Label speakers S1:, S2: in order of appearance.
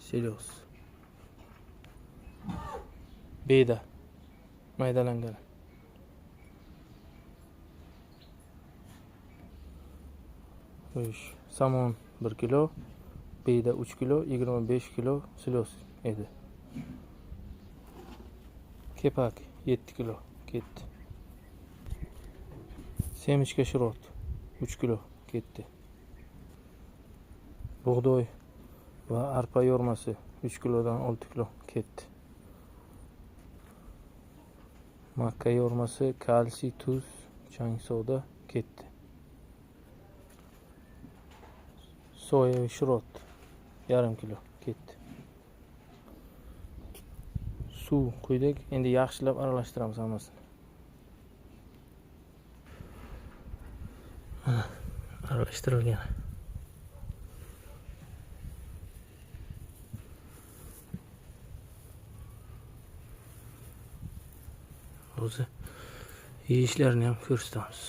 S1: Selyoz. Beda maydalangan. Somon 1 kilo, beda 3 kilo, 25 kilo selyoz edi. Kepak 7 kilo ketdi. Semichka shirot 3 kilo ketdi. Bug'doy va arpa yormasi 3 kilodan 6 kilo ketdi. Makka yormasi, kalsiy, tuz, chang soda ketdi. Soya shirot 1,5 kilo ketdi. Suv quydik, endi yaxshilab aralashtiramiz hammasini. Aralashtirilgan. Hozir yeyishlarini ham ko'rsatamiz.